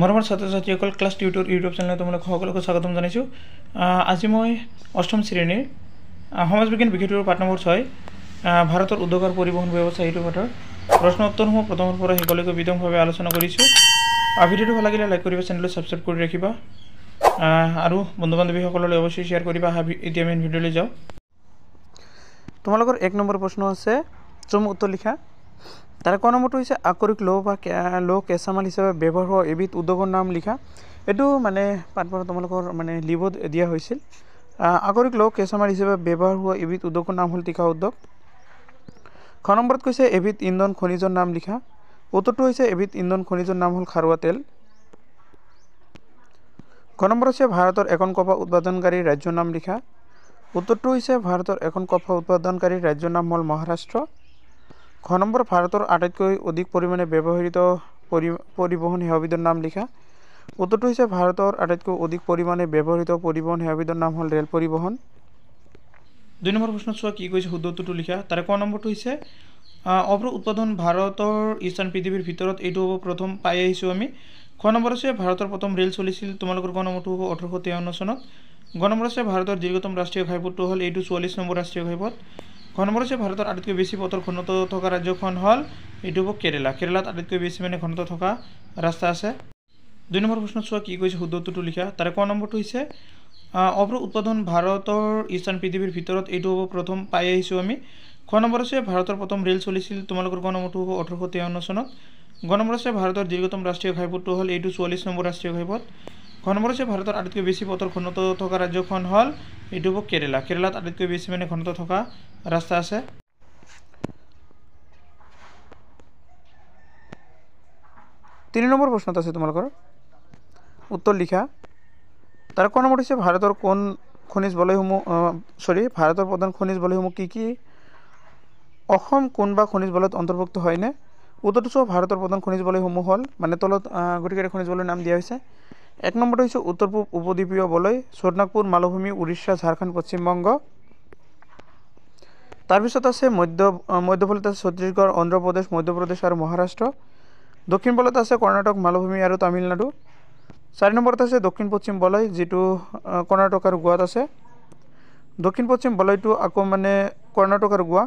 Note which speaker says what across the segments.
Speaker 1: মৰমৰ ছাত্ৰ ছাত্ৰীসকল ক্লাছ টিউটৰ ইউটিউব চেনেলত তোমালোক সকলোকে স্বাগতম জনাইছোঁ। আজি মই অষ্টম শ্ৰেণীৰ সমাজ বিজ্ঞান বিষয়টোৰ পাঠ নম্বৰ 6 ভাৰতৰ উদ্যোগ আৰু পৰিবহণ ব্যৱস্থা এইটো পাঠৰ প্ৰশ্ন উত্তৰসমূহ প্ৰথমৰ পৰা শেষলৈকে বিতংভাৱে আলোচনা কৰিছোঁ। ভিডিঅ'টো ভাল লাগিলে লাইক কৰিবা, চেনেলটো ছাবস্ক্ৰাইব কৰি ৰাখিবা আৰু বন্ধু বান্ধৱীসকললৈ অৱশ্যই শ্বেয়াৰ কৰিবা। এতিয়া আমি ভিডিঅ'লৈ যাওঁ। তোমালোকৰ 1 নম্বৰ প্ৰশ্ন আছে, চমু উত্তৰ লিখা। তাৰে ক নম্বৰটো হৈছে আকৰিক লৌহ বা লৌহ কেঁচামাল হিচাপে ব্যৱহাৰ হোৱা এবিধ উদ্যোগৰ নাম লিখা। এইটো মানে পাঠবোৰ তোমালোকৰ মানে লিভত দিয়া হৈছিল। আকৰিক লৌহ কেঁচামাল হিচাপে ব্যৱহাৰ হোৱা এবিধ উদ্যোগৰ নাম হ'ল তীখা উদ্যোগ। খ নম্বৰত কৈছে এবিধ ইন্ধন খনিজৰ নাম লিখা। উত্তৰটো হৈছে এবিধ ইন্ধন খনিজৰ নাম হ'ল খাৰুৱা তেল। খ নম্বৰ হৈছে ভাৰতৰ এখন কপাহ উৎপাদনকাৰী ৰাজ্যৰ নাম লিখা। উত্তৰটো হৈছে ভাৰতৰ এখন কপাহ উৎপাদনকাৰী ৰাজ্যৰ নাম হ'ল মহাৰাষ্ট্ৰ। খ নম্বৰ ভাৰতৰ আটাইতকৈ অধিক পৰিমাণে ব্যৱহৃত পৰিবহণ সেৱাবিধৰ নাম লিখা। উত্তৰটো হৈছে ভাৰতৰ আটাইতকৈ অধিক পৰিমাণে ব্যৱহৃত পৰিবহণ সেৱাবিধৰ নাম হ'ল ৰেল পৰিবহণ। 2 নম্বৰ প্ৰশ্ন চোৱা কি কৈছে, শুদ্ধ উত্তৰটো লিখা। তাৰে ক নম্বৰটো হৈছে অভ্ৰ উৎপাদন ভাৰতৰ স্থান পৃথিৱীৰ ভিতৰত এইটো হ'ব প্ৰথম পাই আহিছোঁ আমি। খ নম্বৰ হৈছে ভাৰতৰ প্ৰথম ৰেল চলিছিল, তোমালোকৰ ক নম্বৰটো হ'ব 1853 চনত। গ নম্বৰ হৈছে ভাৰতৰ দীৰ্ঘতম ৰাষ্ট্ৰীয় ঘাইপথটো হ'ল এইটো 44 নম্বৰ ৰাষ্ট্ৰীয় ঘাইপথ। খ নম্বৰ হৈছে ভাৰতৰ আটাইতকৈ বেছি পথৰ ঘনত্ব থকা ৰাজ্যখন হ'ল এইটো হ'ব কেৰেলা। কেৰেলাত আটাইতকৈ বেছি মানে ঘনত্ব থকা ৰাস্তা আছে। 2 নম্বৰ প্ৰশ্ন চোৱা কি কৈছে, শুদ্ধ উত্তৰটো লিখা। তাৰে ক নম্বৰটো হৈছে অভ্ৰ উৎপাদন ভাৰতৰ স্থান পৃথিৱীৰ ভিতৰত এইটো হ'ব প্ৰথম পাই আহিছোঁ আমি। খ নম্বৰ হৈছে ভাৰতৰ প্ৰথম ৰেল চলিছিল, তোমালোকৰ ক নম্বৰটো হ'ব 1853 চনত। গ নম্বৰ হৈছে ভাৰতৰ দীৰ্ঘতম ৰাষ্ট্ৰীয় ঘাইপথটো হ'ল এইটো 44 নম্বৰ ৰাষ্ট্ৰীয় ঘাইপথ। খ নম্বৰ হৈছে ভাৰতৰ আটাইতকৈ বেছি পথৰ ঘনত্ব থকা ৰাজ্যখন হ'ল এইটো হ'ব কেৰেলা। কেৰেলাত আটাইতকৈ বেছি মানে ঘনত্ব থকা ৰাস্তা আছে। 3 নম্বৰ প্ৰশ্নত আছে তোমালোকৰ উত্তৰ লিখা। তাৰ ক নম্বৰ হৈছে ভাৰতৰ কোন খনিজ বলয়সমূহ ভাৰতৰ প্ৰধান খনিজ বলয়সমূহ কি কি? অসম কোনবা খনিজ বলয়ত অন্তৰ্ভুক্ত হয়নে? উত্তৰটো চোৱা ভাৰতৰ প্ৰধান খনিজ বলয়সমূহ হ'ল মানে তলত গোটেইকেইটা খনিজ বলয়ৰ নাম দিয়া হৈছে। 1 নম্বৰটো হৈছে উত্তৰ পূব উপদ্বীপীয় বলয়, স্বৰ্ণাগপুৰ মালভূমি, উৰিষ্যা, ঝাৰখণ্ড, পশ্চিমবংগ। তাৰপিছত আছে মধ্যবলয়ত আছে ছত্তীশগড়, অন্ধ্ৰপ্ৰদেশ, মধ্যপ্ৰদেশ আৰু মহাৰাষ্ট্ৰ। দক্ষিণ বলয়ত আছে কৰ্ণাটক, মালভূমি আৰু তামিলনাডু। 4 নম্বৰত আছে দক্ষিণ পশ্চিম বলয়, যিটো কৰ্ণাটক আৰু গোৱাত আছে। দক্ষিণ পশ্চিম বলয়টো আকৌ মানে কৰ্ণাটক আৰু গোৱা।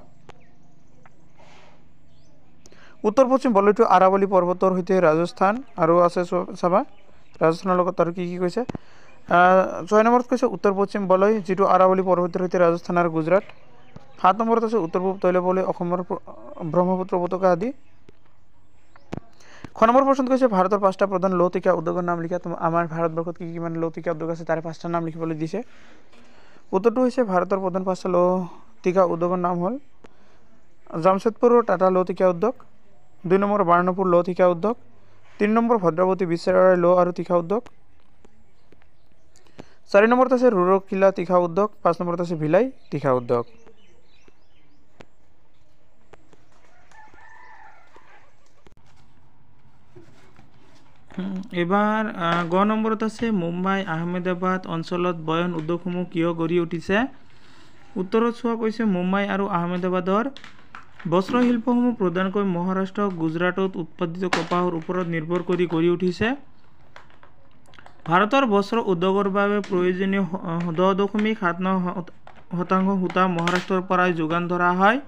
Speaker 1: উত্তৰ পশ্চিম বলয়টো আৰাৱলী পৰ্বতৰ সৈতে ৰাজস্থান আৰু আছে চাবা ৰাজস্থানৰ লগত আৰু কি কি কৈছে। 6 নম্বৰত কৈছে উত্তৰ পশ্চিম বলয়, যিটো আৰাৱলী পৰ্বতৰ সৈতে ৰাজস্থান আৰু গুজৰাট। 7 নম্বৰত আছে উত্তৰ পূব তৈল বলয়, অসমৰ ব্ৰহ্মপুত্ৰ উপত্যকা আদি। খ নম্বৰ প্ৰশ্নত কৈছে ভাৰতৰ 5টা প্ৰধান লৌহ তীখা উদ্যোগৰ নাম লিখা। আমাৰ ভাৰতবৰ্ষত কি কি মানে লৌহ তীখা উদ্যোগ আছে তাৰে 5টা নাম লিখিবলৈ দিছে। উত্তৰটো হৈছে ভাৰতৰ প্ৰধান 5টা লৌহ তীখা উদ্যোগৰ নাম হ'ল জামছেদপুৰৰ টাটা লৌহ তীখা উদ্যোগ। 2 নম্বৰ বাৰ্ণপুৰ লৌহ তীখা উদ্যোগ। 3 নম্বৰ ভদ্ৰাৱতী বিশ্বেশ্বৰায় লৌহ আৰু তীখা উদ্যোগ। 4 নম্বৰত আছে ৰুৰকিলা তীখা উদ্যোগ। 5 নম্বৰত আছে ভিলাই তীখা উদ্যোগ। এবাৰ গ নম্বৰত আছে মুম্বাই আহমেদাবাদ অঞ্চলত বয়ন উদ্যোগসমূহ কিয় গঢ়ি উঠিছে। উত্তৰত চোৱা কৈছে মুম্বাই আৰু আহমেদাবাদৰ বস্ত্ৰশিল্পসমূহ প্ৰধানকৈ মহাৰাষ্ট্ৰ, গুজৰাটত উৎপাদিত কপাহৰ ওপৰত নিৰ্ভৰ কৰি গঢ়ি উঠিছে। ভাৰতৰ বস্ত্ৰ উদ্যোগৰ বাবে প্ৰয়োজনীয় 10.79% সূতা মহাৰাষ্ট্ৰৰ পৰাই যোগান ধৰা হয়।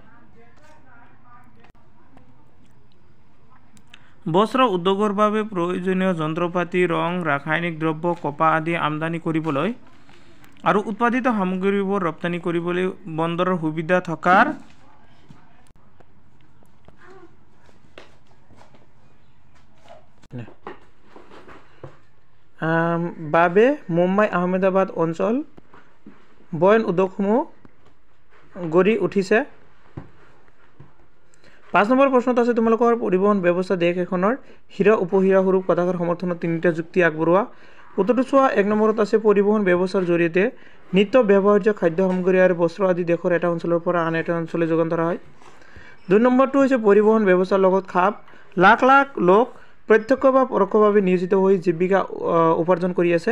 Speaker 1: বস্ত্ৰ উদ্যোগৰ বাবে প্ৰয়োজনীয় যন্ত্ৰপাতি, ৰং, ৰাসায়নিক দ্ৰব্য, কপাহ আদি আমদানি কৰিবলৈ আৰু উৎপাদিত সামগ্ৰীবোৰ ৰপ্তানি কৰিবলৈ বন্দৰৰ সুবিধা থকাৰ বাবে মুম্বাই আহমেদাবাদ অঞ্চল বয়ন উদ্যোগসমূহ গঢ়ি উঠিছে। 5 নম্বৰ প্ৰশ্নত আছে তোমালোকৰ পৰিবহণ ব্যৱস্থা দেশ এখনৰ হীৰা উপহীৰা স্বৰূপ কথাষাৰ সমৰ্থনত 3টা যুক্তি আগবঢ়োৱা। উত্তৰটো চোৱা 1 নম্বৰত আছে পৰিবহণ ব্যৱস্থাৰ জৰিয়তে নিত্য ব্যৱহাৰ্য খাদ্য সামগ্ৰী আৰু বস্ত্ৰ আদি দেশৰ এটা অঞ্চলৰ পৰা আন এটা অঞ্চললৈ যোগান ধৰা হয়। 2 নম্বৰটো হৈছে পৰিবহণ ব্যৱস্থাৰ লগত খাপ লাখ লাখ লোক প্ৰত্যক্ষ বা পৰোক্ষভাৱে নিয়োজিত হৈ জীৱিকা উপাৰ্জন কৰি আছে।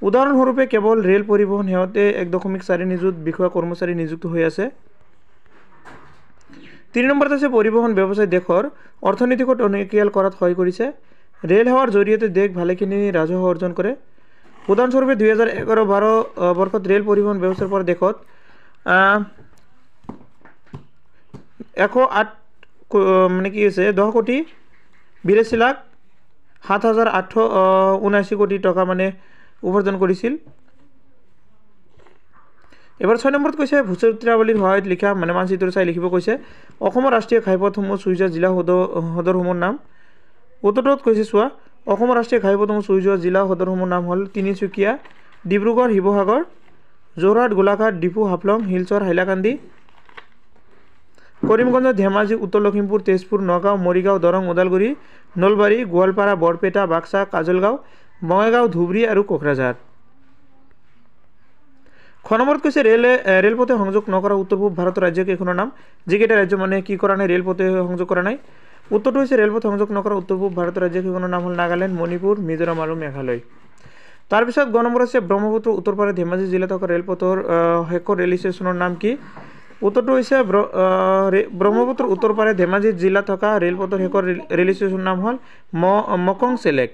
Speaker 1: উদাহৰণস্বৰূপে কেৱল ৰেল পৰিবহণ সেৱাতে 1.4 নিযুত বিষয়া কৰ্মচাৰী নিযুক্ত হৈ আছে। 3 নম্বৰত আছে পৰিবহণ ব্যৱস্থাই দেশৰ অৰ্থনীতিক টনকিয়াল কৰাত সহায় কৰিছে। ৰেল সেৱাৰ জৰিয়তে দেশ ভালেখিনি ৰাজহ অৰ্জন কৰে। উদাহৰণস্বৰূপে 2011-12 বৰ্ষত ৰেল পৰিবহণ ব্যৱস্থাৰ পৰা দেশত 108 মানে কি হৈছে 10,82,07,879 কোটি টকা মানে উপাৰ্জন কৰিছিল। এবাৰ 6 নম্বৰত কৈছে ভূচিত্ৰাৱলীৰ সহায়ত লিখা মানে মানচিত্ৰ চাই লিখিব কৈছে অসমৰ ৰাষ্ট্ৰীয় ঘাইপথসমূহ চুই যোৱা জিলা সদৰসমূহৰ নাম। উত্তৰটোত কৈছে চোৱা অসমৰ ৰাষ্ট্ৰীয় ঘাইপথসমূহ চুই যোৱা জিলা সদৰসমূহৰ নাম হ'ল তিনিচুকীয়া, ডিব্ৰুগড়, শিৱসাগৰ, যোৰহাট, গোলাঘাট, ডিফু, হাফলং, শিলচৰ, হাইলাকান্দি, কৰিমগঞ্জ, ধেমাজি, উত্তৰ লখিমপুৰ, তেজপুৰ, নগাঁও, মৰিগাঁও, দৰং, ওদালগুৰি, নলবাৰী, গোৱালপাৰা, বৰপেটা, বাক্সা, কাজলগাঁও, বঙাইগাঁও, ধুবুৰী আৰু কোকৰাঝাৰ। খ নম্বৰত কৈছে ৰেলপথে সংযোগ নকৰা উত্তৰ পূব ভাৰতৰ ৰাজ্য কেইখনৰ নাম। যিকেইটা ৰাজ্য মানে কি কৰা নাই ৰেলপথে সংযোগ কৰা নাই। উত্তৰটো হৈছে ৰেলপথ সংযোগ নকৰা উত্তৰ পূব ভাৰতৰ ৰাজ্য কেইখনৰ নাম হ'ল নাগালেণ্ড, মণিপুৰ, মিজোৰাম আৰু মেঘালয়। তাৰপিছত গ নম্বৰ হৈছে ব্ৰহ্মপুত্ৰ উত্তৰ পাৰে ধেমাজি জিলাত থকা ৰেলপথৰ শেষৰ ৰেল ষ্টেচনৰ নাম কি। উত্তৰটো হৈছে ব্ৰহ্মপুত্ৰৰ উত্তৰ পাৰে ধেমাজি জিলাত থকা ৰেলপথৰ শেষৰ ৰেল ষ্টেচনৰ নাম হ'ল মকং চেলেক।